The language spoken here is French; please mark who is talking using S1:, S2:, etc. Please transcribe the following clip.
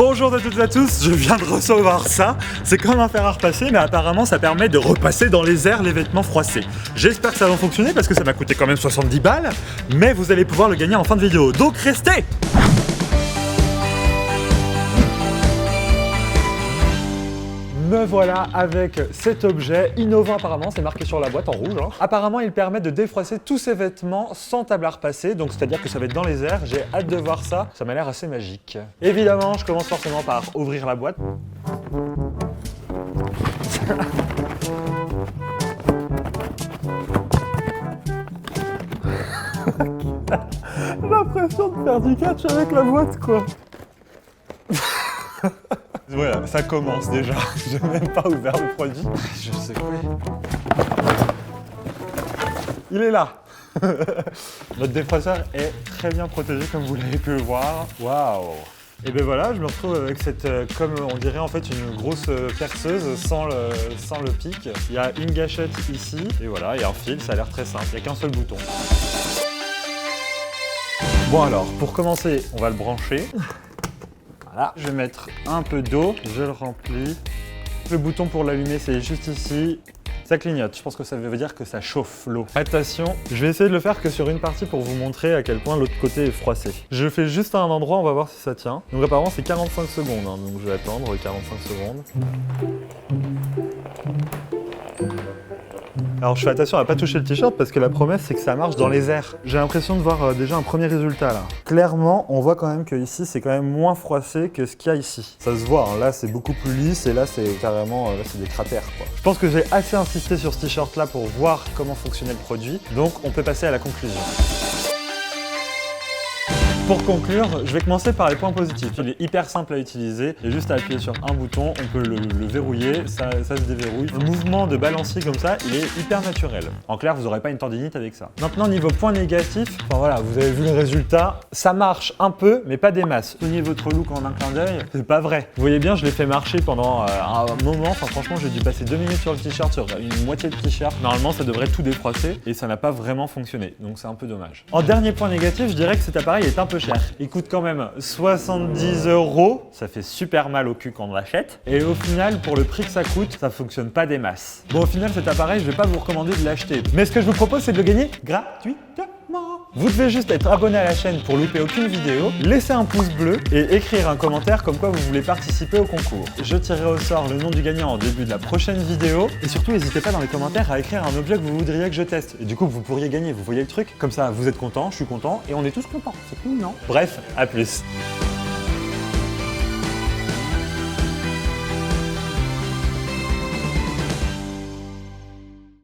S1: Bonjour à toutes et à tous, je viens de recevoir ça. C'est comme un fer à repasser, mais apparemment ça permet de repasser dans les airs les vêtements froissés. J'espère que ça va fonctionner parce que ça m'a coûté quand même 70 balles, mais vous allez pouvoir le gagner en fin de vidéo. Donc restez! Me voilà avec cet objet innovant apparemment, c'est marqué sur la boîte en rouge. Apparemment il permet de défroisser tous ces vêtements sans table à repasser, donc c'est-à-dire que ça va être dans les airs, j'ai hâte de voir ça, ça m'a l'air assez magique. Évidemment je commence forcément par ouvrir la boîte. J'ai l'impression de faire du catch avec la boîte quoi. Voilà, ça commence déjà. Je n'ai même pas ouvert le produit. Je sais quoi. Il est là. Notre défroisseur est très bien protégé comme vous l'avez pu le voir. Waouh. Et ben voilà, je me retrouve avec cette, comme on dirait en fait une grosse perceuse sans le pic. Il y a une gâchette ici et voilà, il y a un fil, ça a l'air très simple. Il n'y a qu'un seul bouton. Bon alors, pour commencer, on va le brancher. Voilà, je vais mettre un peu d'eau, je le remplis. Le bouton pour l'allumer, c'est juste ici. Ça clignote, je pense que ça veut dire que ça chauffe l'eau. Attention, je vais essayer de le faire que sur une partie pour vous montrer à quel point l'autre côté est froissé. Je le fais juste à un endroit, on va voir si ça tient. Donc apparemment c'est 45 secondes, donc je vais attendre 45 secondes. Alors je fais attention à ne pas toucher le t-shirt parce que la promesse c'est que ça marche dans les airs. J'ai l'impression de voir déjà un premier résultat là. Clairement, on voit quand même que ici c'est quand même moins froissé que ce qu'il y a ici. Ça se voit, hein. Là c'est beaucoup plus lisse et là c'est carrément, là c'est des cratères quoi. Je pense que j'ai assez insisté sur ce t-shirt là pour voir comment fonctionnait le produit. Donc on peut passer à la conclusion. Pour conclure, je vais commencer par les points positifs. Il est hyper simple à utiliser, il y a juste à appuyer sur un bouton, on peut le verrouiller, ça se déverrouille. Le mouvement de balancier comme ça, il est hyper naturel. En clair, vous n'aurez pas une tendinite avec ça. Maintenant, niveau point négatif, enfin voilà, vous avez vu le résultat, ça marche un peu, mais pas des masses. Soignez votre look en un clin d'œil, c'est pas vrai. Vous voyez bien, je l'ai fait marcher pendant un moment, enfin franchement, j'ai dû passer 2 minutes sur le t-shirt, sur une moitié de t-shirt. Normalement, ça devrait tout défroisser et ça n'a pas vraiment fonctionné, donc c'est un peu dommage. En dernier point négatif, je dirais que cet appareil est un peu cher. Il coûte quand même 70 €, ça fait super mal au cul quand on l'achète. Et au final, pour le prix que ça coûte, ça fonctionne pas des masses. Bon, au final, cet appareil, je vais pas vous recommander de l'acheter. Mais ce que je vous propose, c'est de le gagner gratuitement. Vous devez juste être abonné à la chaîne pour louper aucune vidéo, laisser un pouce bleu et écrire un commentaire comme quoi vous voulez participer au concours. Je tirerai au sort le nom du gagnant en début de la prochaine vidéo. Et surtout, n'hésitez pas dans les commentaires à écrire un objet que vous voudriez que je teste. Et du coup, vous pourriez gagner, vous voyez le truc? Comme ça, vous êtes content, je suis content et on est tous contents. C'est cool, non? Bref, à plus.